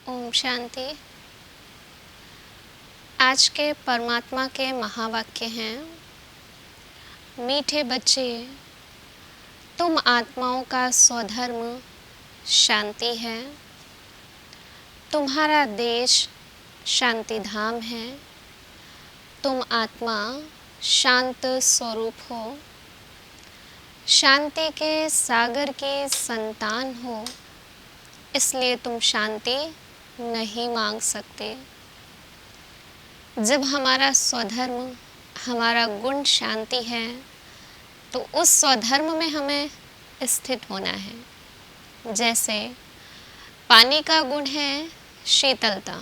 ओम शांति। आज के परमात्मा के महावाक्य हैं, मीठे बच्चे, तुम आत्माओं का स्वधर्म शांति है। तुम्हारा देश शांति धाम है। तुम आत्मा शांत स्वरूप हो। शांति के सागर की संतान हो, इसलिए तुम शांति नहीं मांग सकते। जब हमारा स्वधर्म, हमारा गुण शांति है, तो उस स्वधर्म में हमें स्थित होना है। जैसे पानी का गुण है शीतलता।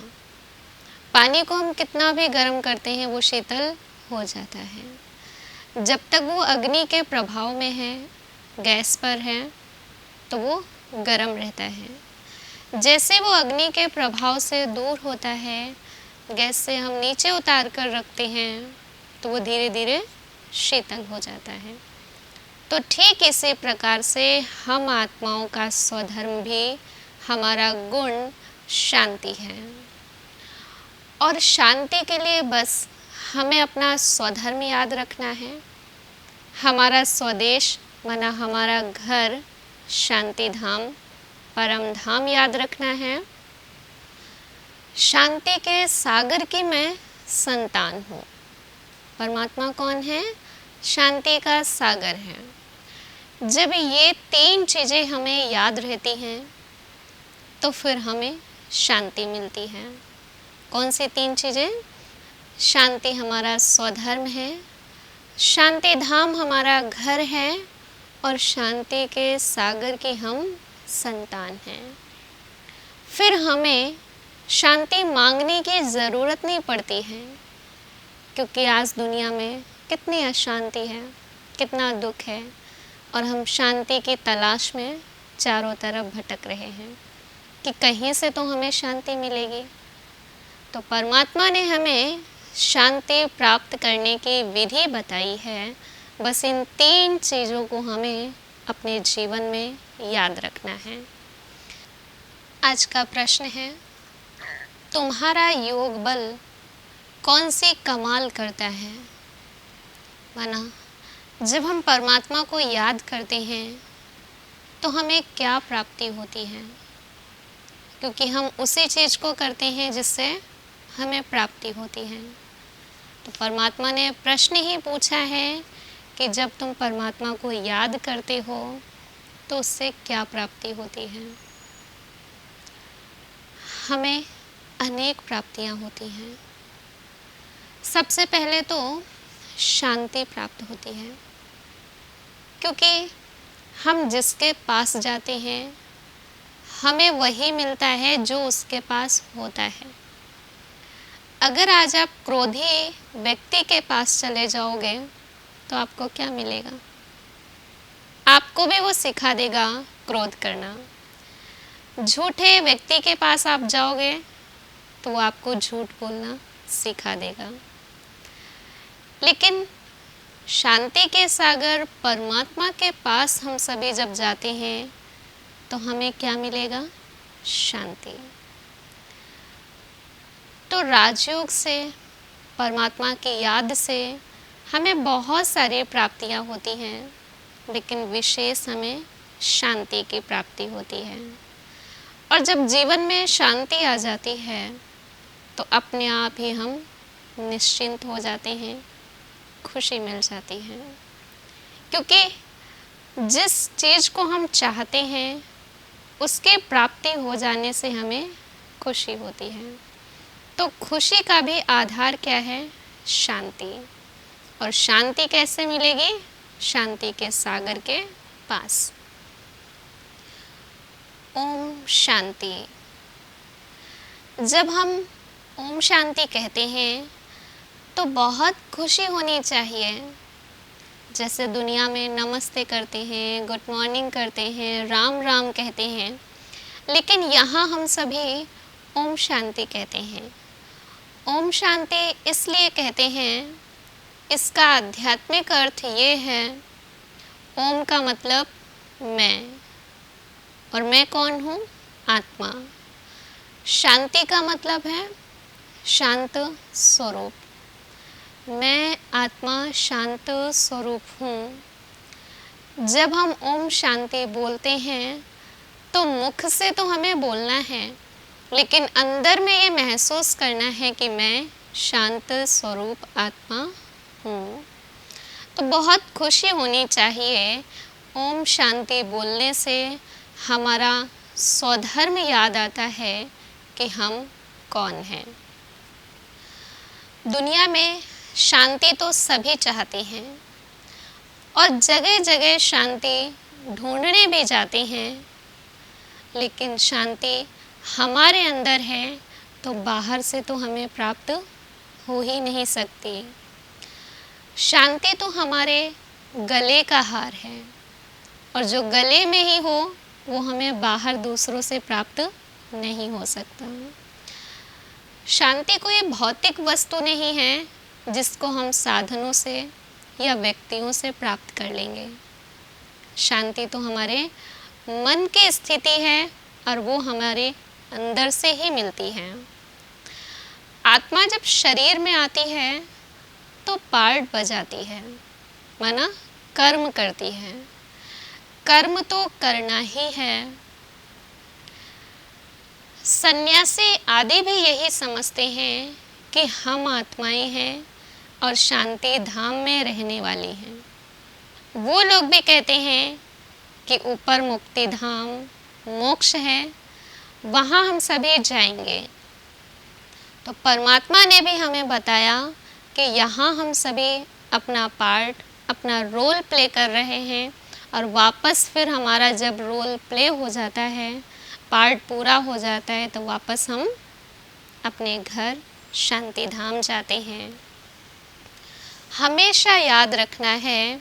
पानी को हम कितना भी गर्म करते हैं वो शीतल हो जाता है। जब तक वो अग्नि के प्रभाव में है, गैस पर है, तो वो गर्म रहता है। जैसे वो अग्नि के प्रभाव से दूर होता है, गैस से हम नीचे उतार कर रखते हैं, तो वो धीरे धीरे शीतल हो जाता है। तो ठीक इसी प्रकार से हम आत्माओं का स्वधर्म भी, हमारा गुण शांति है। और शांति के लिए बस हमें अपना स्वधर्म याद रखना है। हमारा स्वदेश माना हमारा घर शांति धाम, परम धाम याद रखना है। शांति के सागर की मैं संतान हूँ। परमात्मा कौन है? शांति का सागर है। जब ये तीन चीज़ें हमें याद रहती हैं, तो फिर हमें शांति मिलती है। कौन सी तीन चीज़ें? शांति हमारा स्वधर्म है, शांति धाम हमारा घर है, और शांति के सागर की हम संतान हैं। फिर हमें शांति मांगने की ज़रूरत नहीं पड़ती है, क्योंकि आज दुनिया में कितनी अशांति है, कितना दुख है, और हम शांति की तलाश में चारों तरफ भटक रहे हैं कि कहीं से तो हमें शांति मिलेगी। तो परमात्मा ने हमें शांति प्राप्त करने की विधि बताई है। बस इन तीन चीज़ों को हमें अपने जीवन में याद रखना है। आज का प्रश्न है, तुम्हारा योग बल कौन सी कमाल करता है? माना जब हम परमात्मा को याद करते हैं तो हमें क्या प्राप्ति होती है? क्योंकि हम उसी चीज़ को करते हैं जिससे हमें प्राप्ति होती है। तो परमात्मा ने प्रश्न ही पूछा है कि जब तुम परमात्मा को याद करते हो तो उससे क्या प्राप्ति होती है? हमें अनेक प्राप्तियां होती हैं। सबसे पहले तो शांति प्राप्त होती है, क्योंकि हम जिसके पास जाते हैं हमें वही मिलता है जो उसके पास होता है। अगर आज आप क्रोधी व्यक्ति के पास चले जाओगे तो आपको क्या मिलेगा? आपको भी वो सिखा देगा क्रोध करना। झूठे व्यक्ति के पास आप जाओगे तो वो आपको झूठ बोलना सिखा देगा। लेकिन शांति के सागर परमात्मा के पास हम सभी जब जाते हैं तो हमें क्या मिलेगा? शांति। तो राजयोग से, परमात्मा की याद से हमें बहुत सारी प्राप्तियां होती हैं, लेकिन विशेष हमें शांति की प्राप्ति होती है। और जब जीवन में शांति आ जाती है तो अपने आप ही हम निश्चिंत हो जाते हैं, खुशी मिल जाती है। क्योंकि जिस चीज़ को हम चाहते हैं उसकी प्राप्ति हो जाने से हमें खुशी होती है। तो खुशी का भी आधार क्या है? शांति। और शांति कैसे मिलेगी? शांति के सागर के पास। ओम शांति। जब हम ओम शांति कहते हैं तो बहुत खुशी होनी चाहिए। जैसे दुनिया में नमस्ते करते हैं, गुड मॉर्निंग करते हैं, राम राम कहते हैं, लेकिन यहाँ हम सभी ओम शांति कहते हैं। ओम शांति इसलिए कहते हैं, इसका आध्यात्मिक अर्थ ये है, ओम का मतलब मैं, और मैं कौन हूँ? आत्मा। शांति का मतलब है शांत स्वरूप। मैं आत्मा शांत स्वरूप हूँ। जब हम ओम शांति बोलते हैं तो मुख से तो हमें बोलना है, लेकिन अंदर में ये महसूस करना है कि मैं शांत स्वरूप आत्मा हूँ। तो बहुत खुशी होनी चाहिए ओम शांति बोलने से। हमारा स्वधर्म याद आता है कि हम कौन हैं। दुनिया में शांति तो सभी चाहते हैं और जगह जगह शांति ढूंढने भी जाते हैं, लेकिन शांति हमारे अंदर है तो बाहर से तो हमें प्राप्त हो ही नहीं सकती। शांति तो हमारे गले का हार है और जो गले में ही हो वो हमें बाहर दूसरों से प्राप्त नहीं हो सकता। शांति कोई भौतिक वस्तु नहीं है जिसको हम साधनों से या व्यक्तियों से प्राप्त कर लेंगे। शांति तो हमारे मन की स्थिति है और वो हमारे अंदर से ही मिलती है। आत्मा जब शरीर में आती है तो पार्ट बजाती है, माना कर्म करती है। कर्म तो करना ही है। सन्यासी आदि भी यही समझते हैं कि हम आत्माएं हैं और शांति धाम में रहने वाली हैं। वो लोग भी कहते हैं कि ऊपर मुक्ति धाम मोक्ष है, वहाँ हम सभी जाएंगे। तो परमात्मा ने भी हमें बताया कि यहाँ हम सभी अपना पार्ट, अपना रोल प्ले कर रहे हैं और वापस फिर हमारा जब रोल प्ले हो जाता है, पार्ट पूरा हो जाता है, तो वापस हम अपने घर शांति धाम जाते हैं। हमेशा याद रखना है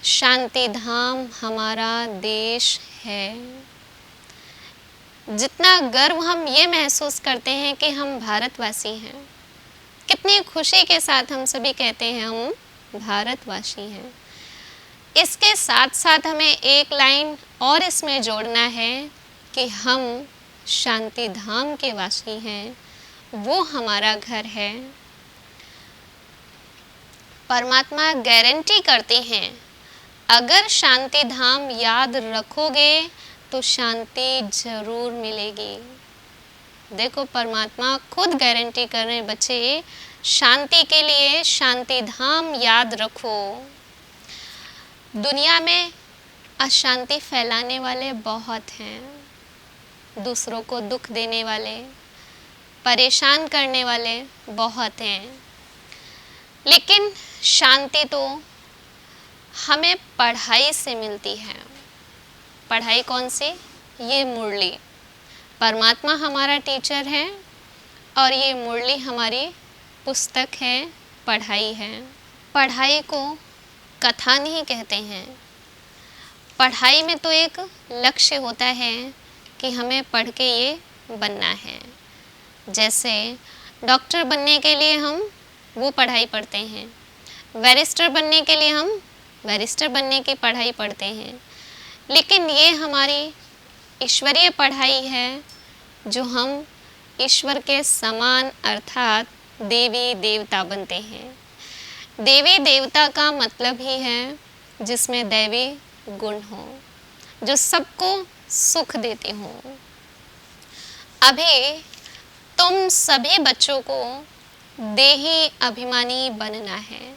शांति धाम हमारा देश है। जितना गर्व हम ये महसूस करते हैं कि हम भारतवासी हैं, कितनी खुशी के साथ हम सभी कहते हैं हम भारतवासी हैं। इसके साथ साथ हमें एक लाइन और इसमें जोड़ना है कि हम शांति धाम के वासी हैं, वो हमारा घर है। परमात्मा गारंटी करते हैं, अगर शांति धाम याद रखोगे तो शांति जरूर मिलेगी। देखो, परमात्मा खुद गारंटी कर रहे हैं, बच्चे शांति के लिए शांति धाम याद रखो। दुनिया में अशांति फैलाने वाले बहुत हैं, दूसरों को दुख देने वाले, परेशान करने वाले बहुत हैं। लेकिन शांति तो हमें पढ़ाई से मिलती है। पढ़ाई कौन सी? ये मुरली। परमात्मा हमारा टीचर है और ये मुरली हमारी पुस्तक है, पढ़ाई है। पढ़ाई को कथा नहीं कहते हैं। पढ़ाई में तो एक लक्ष्य होता है कि हमें पढ़ के ये बनना है। जैसे डॉक्टर बनने के लिए हम वो पढ़ाई पढ़ते हैं, बैरिस्टर बनने के लिए हम बैरिस्टर बनने की पढ़ाई पढ़ते हैं। लेकिन ये हमारी ईश्वरीय पढ़ाई है जो हम ईश्वर के समान अर्थात देवी देवता बनते हैं। देवी देवता का मतलब ही है जिसमें दैवी गुण हो, जो सबको सुख देते हों। अभी तुम सभी बच्चों को देही अभिमानी बनना है।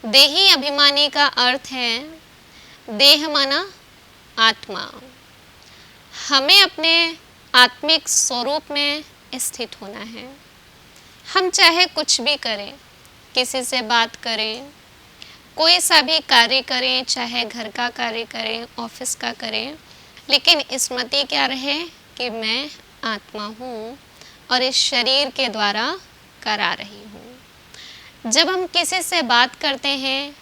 देही अभिमानी का अर्थ है देह माना आत्मा। हमें अपने आत्मिक स्वरूप में स्थित होना है। हम चाहे कुछ भी करें, किसी से बात करें, कोई सा भी कार्य करें, चाहे घर का कार्य करें, ऑफिस का करें, लेकिन स्मृति क्या रहे कि मैं आत्मा हूँ और इस शरीर के द्वारा करा रही हूँ। जब हम किसी से बात करते हैं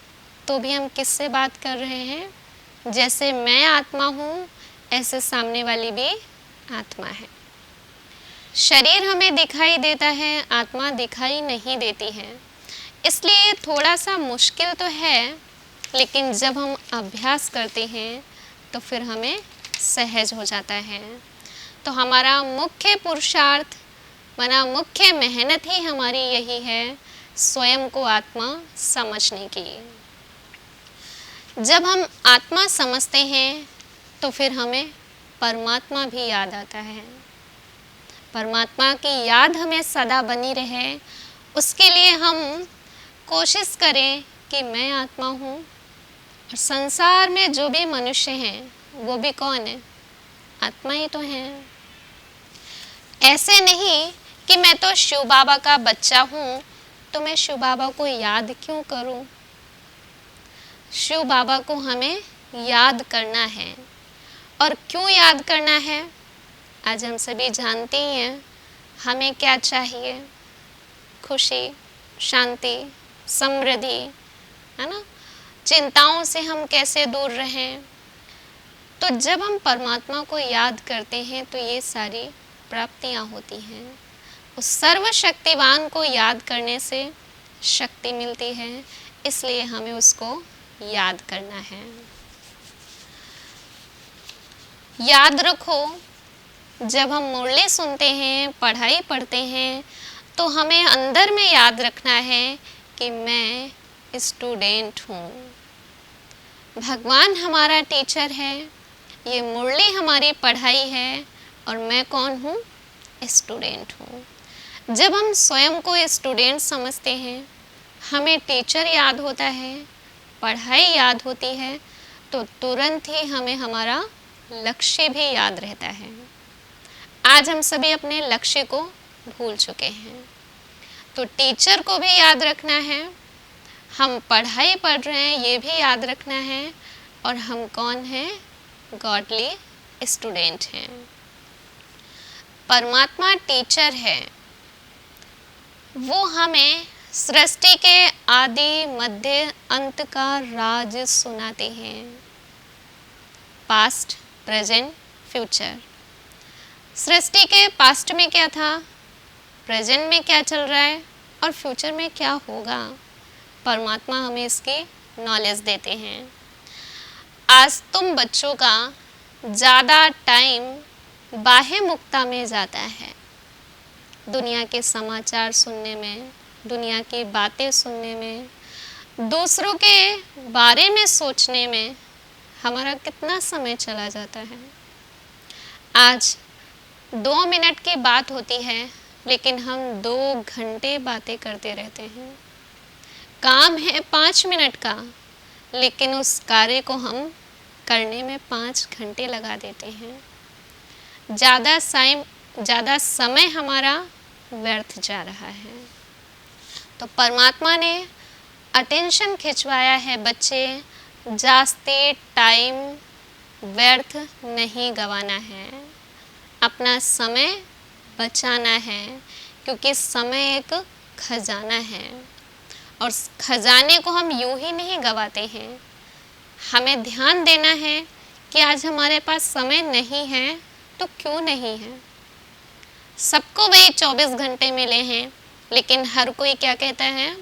तो भी हम किससे बात कर रहे हैं? जैसे मैं आत्मा हूँ, ऐसे सामने वाली भी आत्मा है। शरीर हमें दिखाई देता है, आत्मा दिखाई नहीं देती है। इसलिए थोड़ा सा मुश्किल तो है, लेकिन जब हम अभ्यास करते हैं तो फिर हमें सहज हो जाता है। तो हमारा मुख्य पुरुषार्थ बना मुख्य मेहनत ही हमारी यही है, स्वयं को आत्मा समझने की। जब हम आत्मा समझते हैं तो फिर हमें परमात्मा भी याद आता है। परमात्मा की याद हमें सदा बनी रहे, उसके लिए हम कोशिश करें कि मैं आत्मा हूँ और संसार में जो भी मनुष्य हैं वो भी कौन है? आत्मा ही तो हैं। ऐसे नहीं कि मैं तो शिव बाबा का बच्चा हूँ तो मैं शिव बाबा को याद क्यों करूँ? शिव बाबा को हमें याद करना है। और क्यों याद करना है? आज हम सभी जानते ही हैं हमें क्या चाहिए, खुशी, शांति, समृद्धि, है ना। चिंताओं से हम कैसे दूर रहें। तो जब हम परमात्मा को याद करते हैं तो ये सारी प्राप्तियां होती हैं। उस सर्वशक्तिवान को याद करने से शक्ति मिलती है, इसलिए हमें उसको याद करना है। याद रखो, जब हम मुरली सुनते हैं, पढ़ाई पढ़ते हैं, तो हमें अंदर में याद रखना है कि मैं स्टूडेंट हूँ। भगवान हमारा टीचर है, ये मुरली हमारी पढ़ाई है और मैं कौन हूँ? स्टूडेंट हूँ। जब हम स्वयं को स्टूडेंट समझते हैं, हमें टीचर याद होता है, पढ़ाई याद होती है, तो तुरंत ही हमें हमारा लक्ष्य भी याद रहता है। आज हम सभी अपने लक्ष्य को भूल चुके हैं, तो टीचर को भी याद रखना है, हम पढ़ाई पढ़ रहे हैं ये भी याद रखना है, और हम कौन हैं? गॉडली स्टूडेंट हैं। परमात्मा टीचर है, वो हमें सृष्टि के आदि मध्य अंत का राज सुनाते हैं। Past, present, future. सृष्टि के पास्ट में क्या था, प्रेजेंट में क्या चल रहा है और फ्यूचर में क्या होगा, परमात्मा हमें इसकी नॉलेज देते हैं। आज तुम बच्चों का ज़्यादा टाइम बाह्य मुक्ता में जाता है, दुनिया के समाचार सुनने में, दुनिया की बातें सुनने में, दूसरों के बारे में सोचने में हमारा कितना समय चला जाता है। आज 2 मिनट की बात होती है लेकिन हम 2 घंटे बातें करते रहते हैं। काम है 5 मिनट का, लेकिन उस कार्य को हम करने में 5 घंटे लगा देते हैं। ज़्यादा समय हमारा व्यर्थ जा रहा है। तो परमात्मा ने अटेंशन खिंचवाया है, बच्चे जास्ती टाइम व्यर्थ नहीं गंवाना है, अपना समय बचाना है, क्योंकि समय एक खजाना है और खजाने को हम यूं ही नहीं गंवाते हैं। हमें ध्यान देना है कि आज हमारे पास समय नहीं है तो क्यों नहीं है। सबको वही 24 घंटे मिले हैं, लेकिन हर कोई क्या कहता है?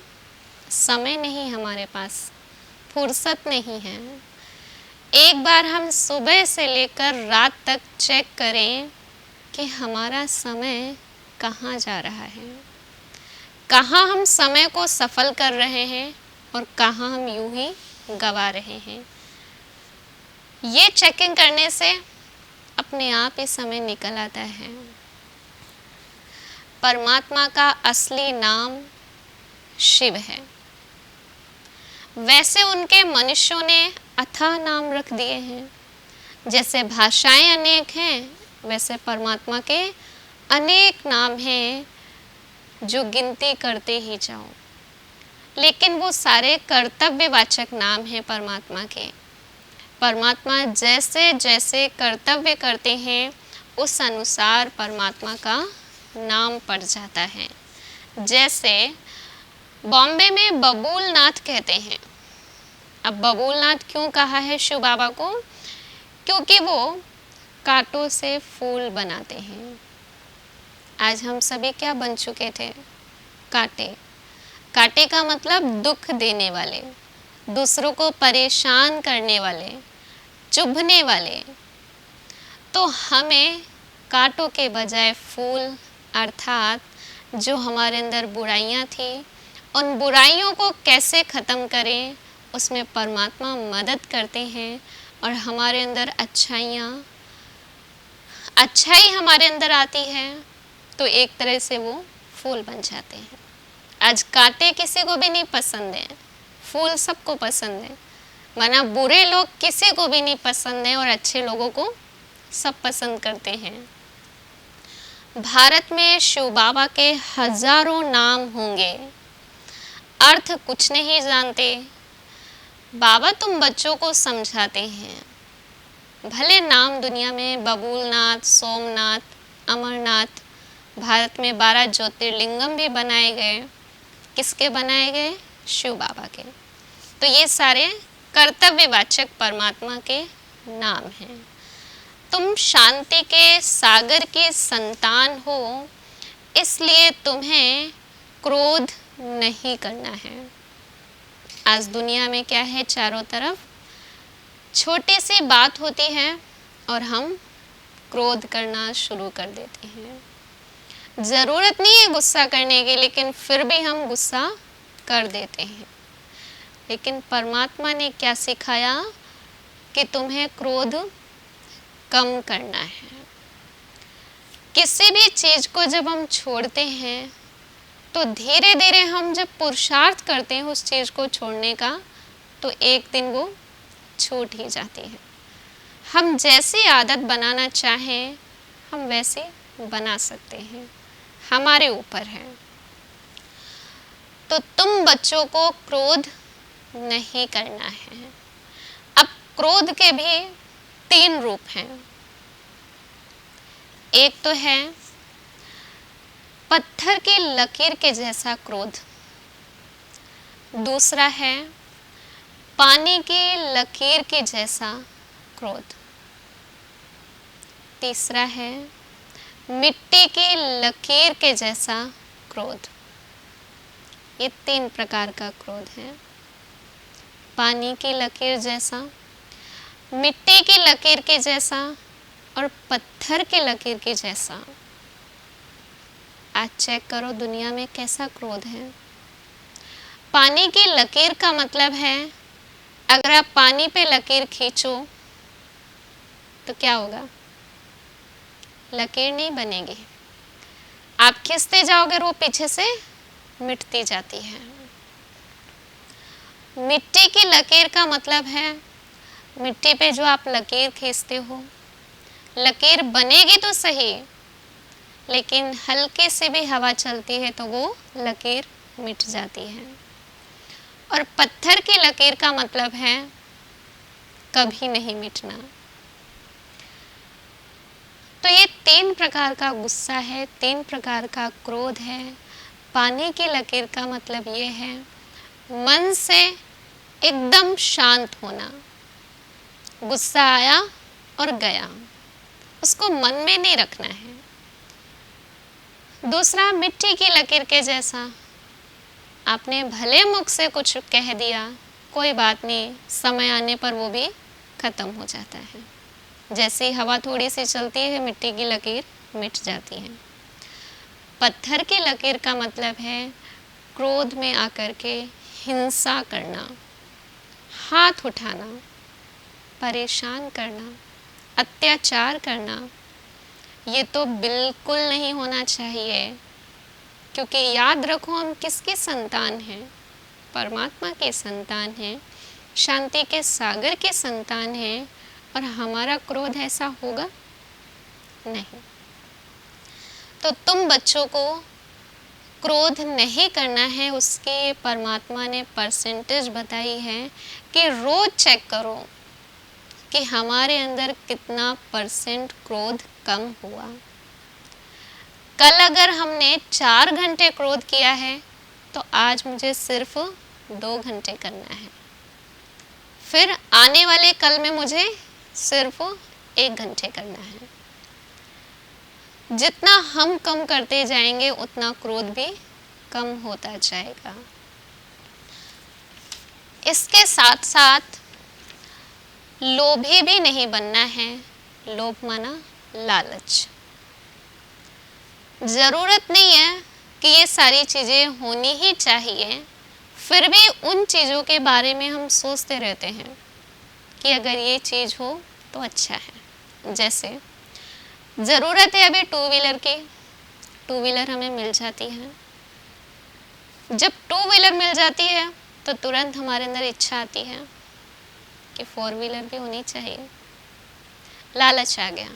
समय नहीं हमारे पास, फुर्सत नहीं है। एक बार हम सुबह से लेकर रात तक चेक करें कि हमारा समय कहाँ जा रहा है, कहाँ हम समय को सफल कर रहे हैं और कहाँ हम यूं ही गंवा रहे हैं। ये चेकिंग करने से अपने आप ही समय निकल आता है। परमात्मा का असली नाम शिव है। वैसे उनके मनुष्यों ने अथाह नाम रख दिए हैं। जैसे भाषाएं अनेक हैं, वैसे परमात्मा के अनेक नाम हैं जो गिनती करते ही जाओ, लेकिन वो सारे कर्तव्यवाचक नाम हैं परमात्मा के। परमात्मा जैसे जैसे कर्तव्य करते हैं उस अनुसार परमात्मा का नाम पड़ जाता है। जैसे बॉम्बे में बबूलनाथ कहते हैं। अब बबूलनाथ क्यों कहा है शिव बाबा को? क्योंकि वो कांटों से फूल बनाते हैं। आज हम सभी क्या बन चुके थे? कांटे। कांटे का मतलब दुख देने वाले, दूसरों को परेशान करने वाले, चुभने वाले। तो हमें कांटों के बजाय फूल, अर्थात जो हमारे अंदर बुराइयां थी उन बुराइयों को कैसे ख़त्म करें, उसमें परमात्मा मदद करते हैं और हमारे अंदर अच्छाई हमारे अंदर आती है, तो एक तरह से वो फूल बन जाते हैं। आज कांटे किसी को भी नहीं पसंद है, फूल सबको पसंद है, वरना बुरे लोग किसी को भी नहीं पसंद है और अच्छे लोगों को सब पसंद करते हैं। भारत में शिव बाबा के हजारों नाम होंगे, अर्थ कुछ नहीं जानते। बाबा तुम बच्चों को समझाते हैं। भले नाम दुनिया में बबूलनाथ, सोमनाथ, अमरनाथ, भारत में 12 ज्योतिर्लिंगम भी बनाए गए। किसके बनाए गए? शिव बाबा के। तो ये सारे कर्तव्यवाचक परमात्मा के नाम हैं। तुम शांति के सागर की संतान हो, इसलिए तुम्हें क्रोध नहीं करना है। आज दुनिया में क्या है, चारों तरफ छोटी सी बात होती है और हम क्रोध करना शुरू कर देते हैं। ज़रूरत नहीं है गुस्सा करने की, लेकिन फिर भी हम गुस्सा कर देते हैं। लेकिन परमात्मा ने क्या सिखाया कि तुम्हें क्रोध कम करना है। किसी भी चीज़ को जब हम छोड़ते हैं तो धीरे धीरे हम जब पुरुषार्थ करते हैं उस चीज़ को छोड़ने का, तो एक दिन वो छूट ही जाती है। हम जैसी आदत बनाना चाहें हम वैसे बना सकते हैं, हमारे ऊपर है। तो तुम बच्चों को क्रोध नहीं करना है। अब क्रोध के भी 3 रूप हैं। एक तो है पत्थर की लकीर के जैसा क्रोध, दूसरा है पानी की लकीर के जैसा क्रोध, तीसरा है मिट्टी की लकीर के जैसा क्रोध। ये 3 प्रकार का क्रोध है। पानी की लकीर जैसा, मिट्टी की लकीर के जैसा और पत्थर की लकीर के जैसा। आज चेक करो दुनिया में कैसा क्रोध है। पानी की लकीर का मतलब है अगर आप पानी पे लकीर खींचो तो क्या होगा? लकीर नहीं बनेगी। आप खींचते जाओगे और वो पीछे से मिटती जाती है। मिट्टी की लकीर का मतलब है मिट्टी पे जो आप लकीर खींचते हो, लकीर बनेगी तो सही, लेकिन हल्के से भी हवा चलती है तो वो लकीर मिट जाती है। और पत्थर की लकीर का मतलब है कभी नहीं मिटना। तो ये 3 प्रकार का गुस्सा है, 3 प्रकार का क्रोध है। पानी की लकीर का मतलब ये है मन से एकदम शांत होना। गुस्सा आया और गया, उसको मन में नहीं रखना है। दूसरा मिट्टी की लकीर के जैसा, आपने भले मुख से कुछ कह दिया, कोई बात नहीं, समय आने पर वो भी खत्म हो जाता है। जैसे ही हवा थोड़ी सी चलती है मिट्टी की लकीर मिट जाती है। पत्थर की लकीर का मतलब है क्रोध में आकर के हिंसा करना, हाथ उठाना, परेशान करना, अत्याचार करना। ये तो बिल्कुल नहीं होना चाहिए, क्योंकि याद रखो हम किसकी संतान हैं? परमात्मा के संतान हैं, शांति के सागर के संतान हैं। और हमारा क्रोध ऐसा होगा नहीं। तो तुम बच्चों को क्रोध नहीं करना है, उसके परमात्मा ने परसेंटेज बताई है कि रोज चेक करो कि हमारे अंदर कितना परसेंट क्रोध कम हुआ। कल अगर हमने 4 घंटे क्रोध किया है तो आज मुझे सिर्फ 2 घंटे करना है। फिर आने वाले कल में मुझे सिर्फ 1 घंटे करना है। जितना हम कम करते जाएंगे उतना क्रोध भी कम होता जाएगा। इसके साथ साथ लोभी भी नहीं बनना है। लोभ माना लालच। ज़रूरत नहीं है कि ये सारी चीज़ें होनी ही चाहिए, फिर भी उन चीज़ों के बारे में हम सोचते रहते हैं कि अगर ये चीज़ हो तो अच्छा है। जैसे ज़रूरत है अभी टू व्हीलर की, टू व्हीलर हमें मिल जाती है। जब टू व्हीलर मिल जाती है तो तुरंत हमारे अंदर इच्छा आती है कि फोर व्हीलर भी होनी चाहिए। लालच आ गया।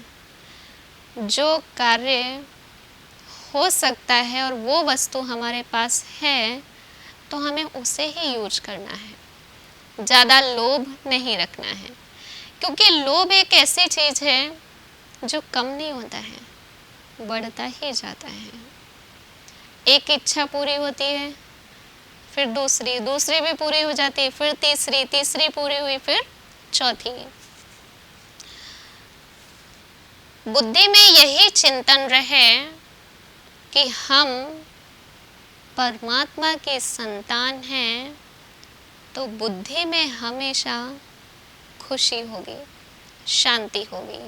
जो कार्य हो सकता है और वो वस्तु हमारे पास है तो हमें उसे ही यूज करना है, ज़्यादा लोभ नहीं रखना है, क्योंकि लोभ एक ऐसी चीज़ है जो कम नहीं होता है, बढ़ता ही जाता है। एक इच्छा पूरी होती है, फिर दूसरी, दूसरी भी पूरी हो जाती है, फिर तीसरी, तीसरी पूरी हुई, फिर चौथी। बुद्धि में यही चिंतन रहे कि हम परमात्मा के संतान हैं, तो बुद्धि में हमेशा खुशी होगी, शांति होगी।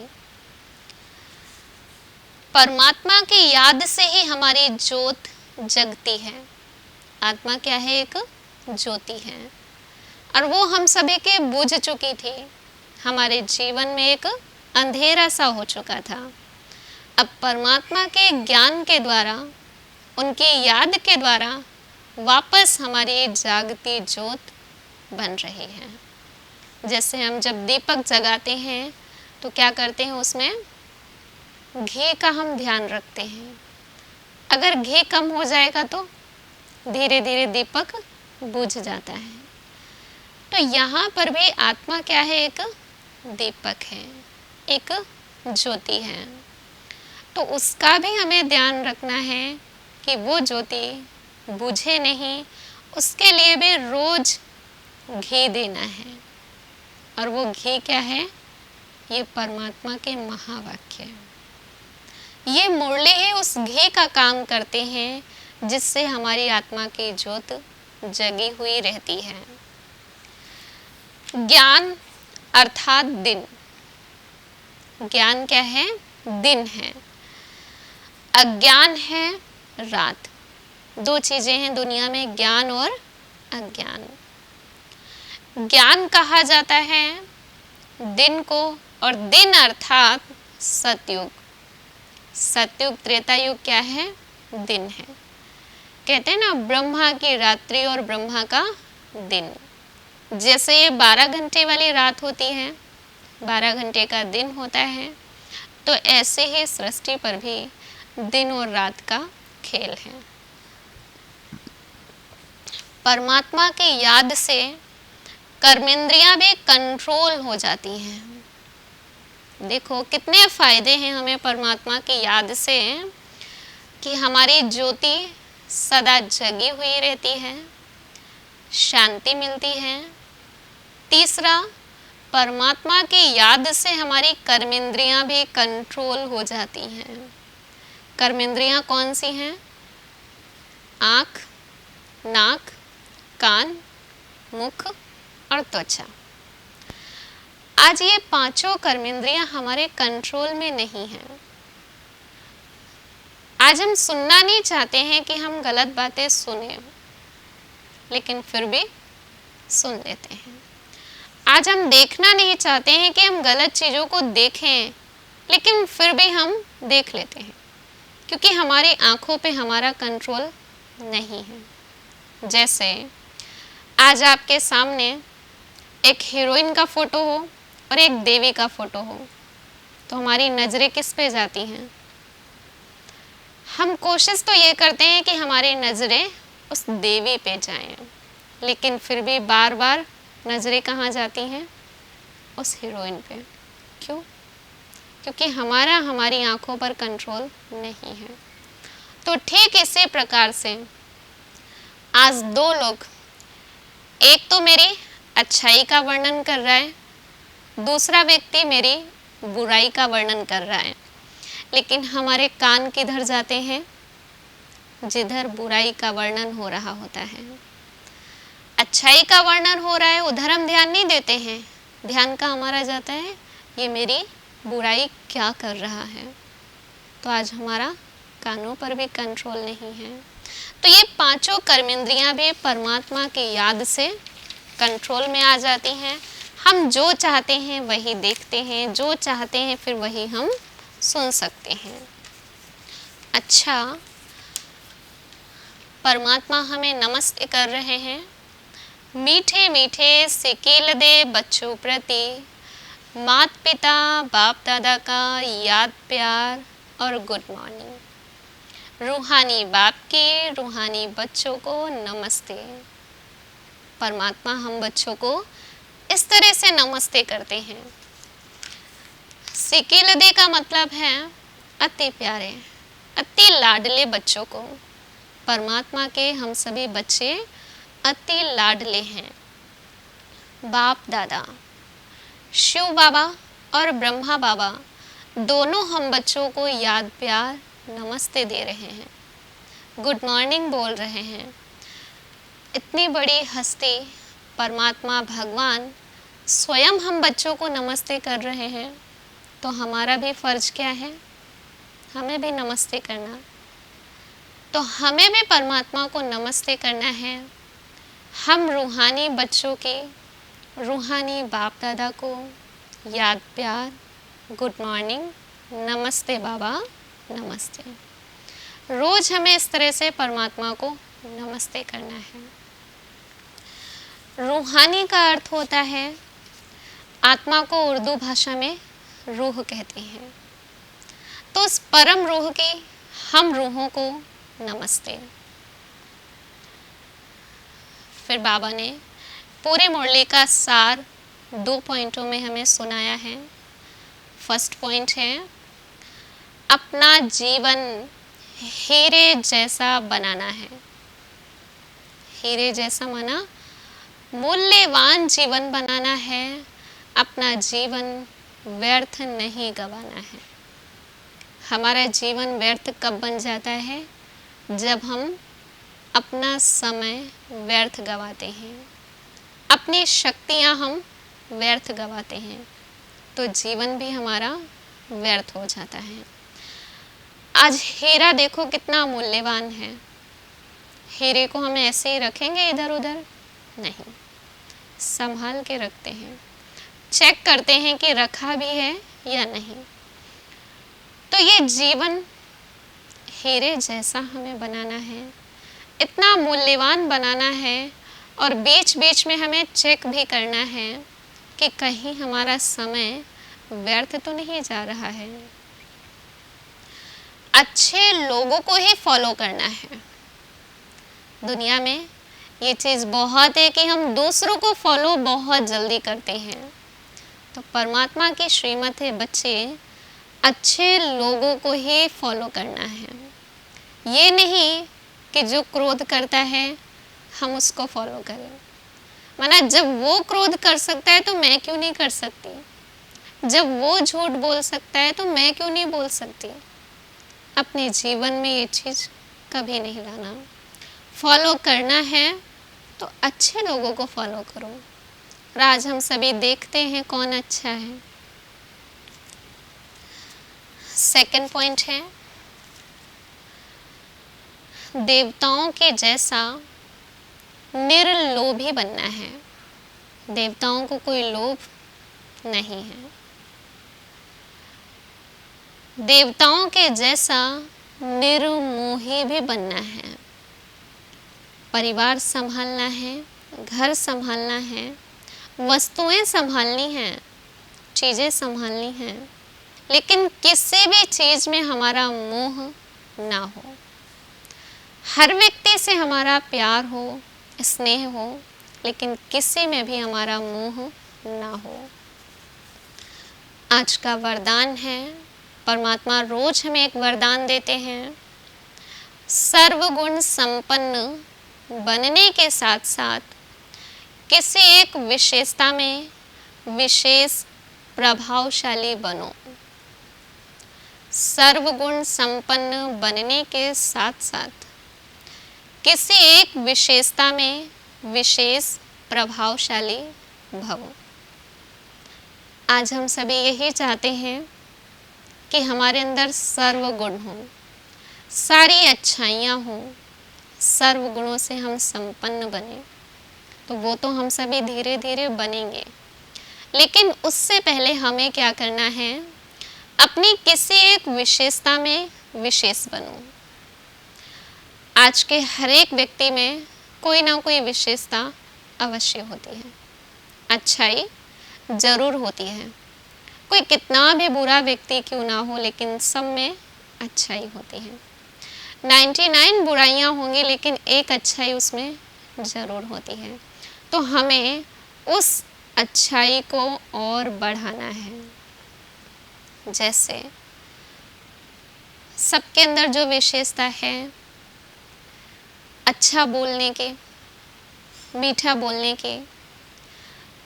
परमात्मा की याद से ही हमारी ज्योत जगती है। आत्मा क्या है? एक ज्योति है, और वो हम सभी के बुझ चुकी थी। हमारे जीवन में एक अंधेरा सा हो चुका था। अब परमात्मा के ज्ञान के द्वारा, उनकी याद के द्वारा वापस हमारी जागती ज्योत बन रही है। जैसे हम जब दीपक जगाते हैं तो क्या करते हैं, उसमें घी का हम ध्यान रखते हैं। अगर घी कम हो जाएगा तो धीरे धीरे दीपक बुझ जाता है। तो यहाँ पर भी आत्मा क्या है? एक दीपक है, एक ज्योति है। तो उसका भी हमें ध्यान रखना है कि वो ज्योति बुझे नहीं, उसके लिए भी रोज घी देना है। और वो घी क्या है? ये परमात्मा के महावाक्य है। ये मुरली ही उस घी का काम करते हैं जिससे हमारी आत्मा की ज्योत जगी हुई रहती है। ज्ञान अर्थात दिन। ज्ञान क्या है? दिन है। अज्ञान है रात। दो चीजें हैं दुनिया में, ज्ञान और अज्ञान। ज्ञान कहा जाता है दिन को, और दिन अर्थात सतयुग। सतयुग, त्रेता युग क्या है? दिन है। कहते हैं ना, ब्रह्मा की रात्रि और ब्रह्मा का दिन। जैसे ये 12 घंटे वाली रात होती है, 12 घंटे का दिन होता है, तो ऐसे ही सृष्टि पर भी दिन और रात का खेल है। परमात्मा की याद से कर्मेंद्रियां भी कंट्रोल हो जाती हैं। देखो कितने फायदे हैं हमें परमात्मा की याद से, कि हमारी ज्योति सदा जगी हुई रहती है, शांति मिलती है। तीसरा, परमात्मा की याद से हमारी कर्मेंद्रियां भी कंट्रोल हो जाती हैं। कर्मेंद्रियां कौन सी हैं? आँख, नाक, कान, मुख और त्वचा। आज ये पांचों कर्मेंद्रियां हमारे कंट्रोल में नहीं हैं। आज हम सुनना नहीं चाहते हैं कि हम गलत बातें सुने, लेकिन फिर भी सुन लेते हैं। आज हम देखना नहीं चाहते हैं कि हम गलत चीज़ों को देखें, लेकिन फिर भी हम देख लेते हैं, क्योंकि हमारी आंखों पे हमारा कंट्रोल नहीं है। जैसे आज आपके सामने एक हीरोइन का फोटो हो और एक देवी का फोटो हो, तो हमारी नज़रें किस पे जाती हैं? हम कोशिश तो ये करते हैं कि हमारी नज़रें उस देवी पे जाएं, लेकिन फिर भी बार बार नज़रें कहाँ जाती हैं? उस हीरोइन पे। क्यों? क्योंकि हमारी आंखों पर कंट्रोल नहीं है। तो ठीक इसी प्रकार से आज दो लोग, एक तो मेरी अच्छाई का वर्णन कर रहा है, दूसरा व्यक्ति मेरी बुराई का वर्णन कर रहा है, लेकिन हमारे कान किधर जाते हैं? जिधर बुराई का वर्णन हो रहा होता है। अच्छाई का वर्णन हो रहा है, उधर हम ध्यान नहीं देते हैं। ध्यान का हमारा जाता है ये मेरी बुराई क्या कर रहा है। तो आज हमारा कानों पर भी कंट्रोल नहीं है। तो ये पांचों कर्मेंद्रियां भी परमात्मा की याद से कंट्रोल में आ जाती हैं। हम जो चाहते हैं वही देखते हैं, जो चाहते हैं फिर वही हम सुन सकते हैं। अच्छा, परमात्मा हमें नमस्ते कर रहे हैं। मीठे मीठे सिकील दे बच्चों प्रति, मात पिता बाप दादा का याद प्यार और गुड मॉर्निंग। रूहानी बाप के रूहानी बच्चों को नमस्ते। परमात्मा हम बच्चों को इस तरह से नमस्ते करते हैं। सिकीलदे का मतलब है अति प्यारे, अति लाडले बच्चों को। परमात्मा के हम सभी बच्चे अति लाडले हैं। बाप दादा, शिव बाबा और ब्रह्मा बाबा दोनों हम बच्चों को याद प्यार नमस्ते दे रहे हैं, गुड मॉर्निंग बोल रहे हैं। इतनी बड़ी हस्ती परमात्मा भगवान स्वयं हम बच्चों को नमस्ते कर रहे हैं, तो हमारा भी फर्ज क्या है? हमें भी नमस्ते करना। तो हमें भी परमात्मा को नमस्ते करना है। हम रूहानी बच्चों के रूहानी बाप दादा को याद प्यार, गुड मॉर्निंग, नमस्ते बाबा, नमस्ते। रोज हमें इस तरह से परमात्मा को नमस्ते करना है। रूहानी का अर्थ होता है, आत्मा को उर्दू भाषा में रूह कहते हैं। तो उस परम रूह की हम रूहों को नमस्ते। फिर बाबा ने पूरे मुरली का सार 2 पॉइंटों में हमें सुनाया है। फर्स्ट पॉइंट है, अपना जीवन हीरे जैसा बनाना है। हीरे जैसा माना मूल्यवान जीवन बनाना है। अपना जीवन व्यर्थ नहीं गंवाना है। हमारा जीवन व्यर्थ कब बन जाता है? जब हम अपना समय व्यर्थ गंवाते हैं, अपनी शक्तियाँ हम व्यर्थ गंवाते हैं, तो जीवन भी हमारा व्यर्थ हो जाता है। आज हीरा देखो कितना मूल्यवान है। हीरे को हम ऐसे ही रखेंगे इधर उधर? नहीं, संभाल के रखते हैं, चेक करते हैं कि रखा भी है या नहीं। तो ये जीवन हीरे जैसा हमें बनाना है, इतना मूल्यवान बनाना है, और बीच बीच में हमें चेक भी करना है कि कहीं हमारा समय व्यर्थ तो नहीं जा रहा है। अच्छे लोगों को ही फॉलो करना है। दुनिया में ये चीज़ बहुत है कि हम दूसरों को फॉलो बहुत जल्दी करते हैं। तो परमात्मा की श्रीमत है, बच्चे अच्छे लोगों को ही फॉलो करना है। ये नहीं कि जो क्रोध करता है हम उसको फॉलो करें। माना जब वो क्रोध कर सकता है तो मैं क्यों नहीं कर सकती? जब वो झूठ बोल सकता है तो मैं क्यों नहीं बोल सकती? अपने जीवन में ये चीज़ कभी नहीं लाना। फॉलो करना है तो अच्छे लोगों को फॉलो करो। और आज हम सभी देखते हैं कौन अच्छा है। सेकंड पॉइंट है, देवताओं के जैसा निर्लोभी बनना है। देवताओं को कोई लोभ नहीं है। देवताओं के जैसा निर्मोही भी बनना है। परिवार संभालना है, घर संभालना है, वस्तुएं संभालनी हैं, चीज़ें संभालनी हैं, लेकिन किसी भी चीज़ में हमारा मोह ना हो। हर व्यक्ति से हमारा प्यार हो, स्नेह हो, लेकिन किसी में भी हमारा मोह ना हो। आज का वरदान है, परमात्मा रोज हमें एक वरदान देते हैं। सर्वगुण संपन्न बनने के साथ साथ किसी एक विशेषता में विशेष प्रभावशाली बनो। सर्वगुण संपन्न बनने के साथ साथ किसी एक विशेषता में विशेष प्रभावशाली भवो। आज हम सभी यही चाहते हैं कि हमारे अंदर सर्वगुण हो। सारी अच्छाइयाँ हों, सर्व गुणों से हम संपन्न बने, तो वो तो हम सभी धीरे धीरे बनेंगे। लेकिन उससे पहले हमें क्या करना है, अपनी किसी एक विशेषता में विशेष बनो। आज के हर एक व्यक्ति में कोई ना कोई विशेषता अवश्य होती है, अच्छाई जरूर होती है। कोई कितना भी बुरा व्यक्ति क्यों ना हो, लेकिन सब में अच्छाई होती है। 99 बुराइयां होंगी, लेकिन एक अच्छाई उसमें ज़रूर होती है। तो हमें उस अच्छाई को और बढ़ाना है। जैसे सबके अंदर जो विशेषता है अच्छा बोलने के, मीठा बोलने के,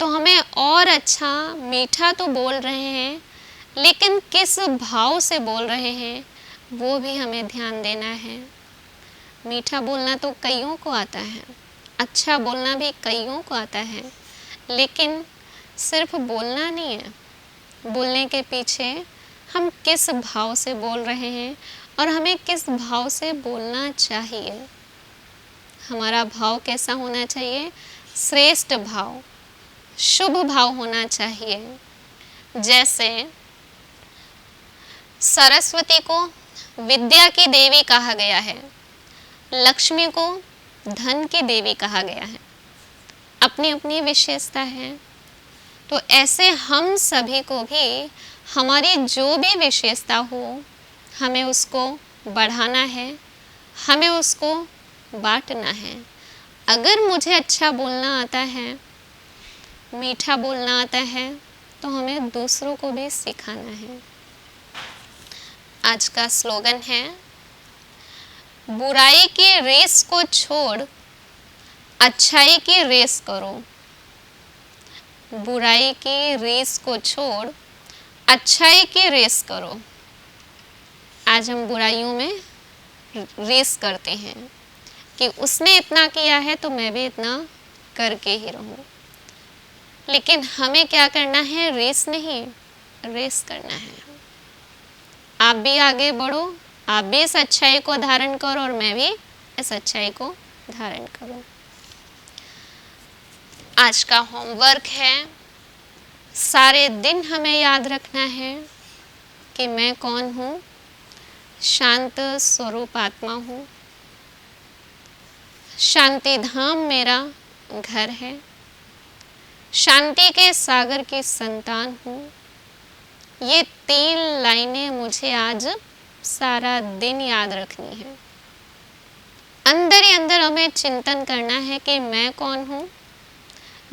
तो हमें और अच्छा मीठा तो बोल रहे हैं, लेकिन किस भाव से बोल रहे हैं वो भी हमें ध्यान देना है। मीठा बोलना तो कईयों को आता है, अच्छा बोलना भी कईयों को आता है, लेकिन सिर्फ बोलना नहीं है, बोलने के पीछे हम किस भाव से बोल रहे हैं और हमें किस भाव से बोलना चाहिए। हमारा भाव कैसा होना चाहिए? श्रेष्ठ भाव, शुभ भाव होना चाहिए। जैसे सरस्वती को विद्या की देवी कहा गया है, लक्ष्मी को धन की देवी कहा गया है, अपनी अपनी विशेषता है। तो ऐसे हम सभी को भी हमारी जो भी विशेषता हो, हमें उसको बढ़ाना है, हमें उसको बांटना है। अगर मुझे अच्छा बोलना आता है, मीठा बोलना आता है, तो हमें दूसरों को भी सिखाना है। आज का स्लोगन है, बुराई की रेस को छोड़ अच्छाई की रेस करो। बुराई की रेस को छोड़ अच्छाई की रेस करो। आज हम बुराइयों में रेस करते हैं कि उसने इतना किया है तो मैं भी इतना करके ही रहूं। लेकिन हमें क्या करना है? रेस नहीं, रेस करना है। आप भी आगे बढ़ो, आप भी इस अच्छाई को धारण करो और मैं भी इस अच्छाई को धारण करूं। आज का होमवर्क है, सारे दिन हमें याद रखना है कि मैं कौन हूँ। शांत स्वरूप आत्मा हूँ, शांति धाम मेरा घर है, शांति के सागर की संतान हूँ। ये 3 लाइनें मुझे आज सारा दिन याद रखनी है। अंदर ही अंदर हमें चिंतन करना है कि मैं कौन हूँ,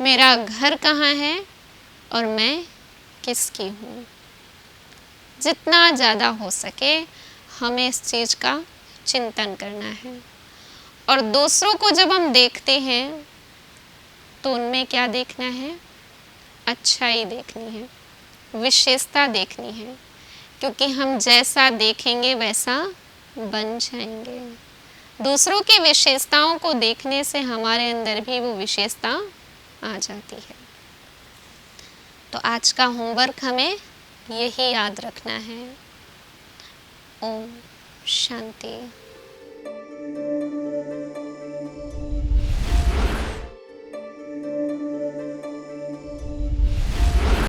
मेरा घर कहाँ है और मैं किसकी हूँ। जितना ज़्यादा हो सके हमें इस चीज़ का चिंतन करना है। और दूसरों को जब हम देखते हैं तो उनमें क्या देखना है? अच्छाई देखनी है, विशेषता देखनी है, क्योंकि हम जैसा देखेंगे वैसा बन जाएंगे। दूसरों की विशेषताओं को देखने से हमारे अंदर भी वो विशेषता आ जाती है। तो आज का होमवर्क हमें यही याद रखना है। ओम शांति।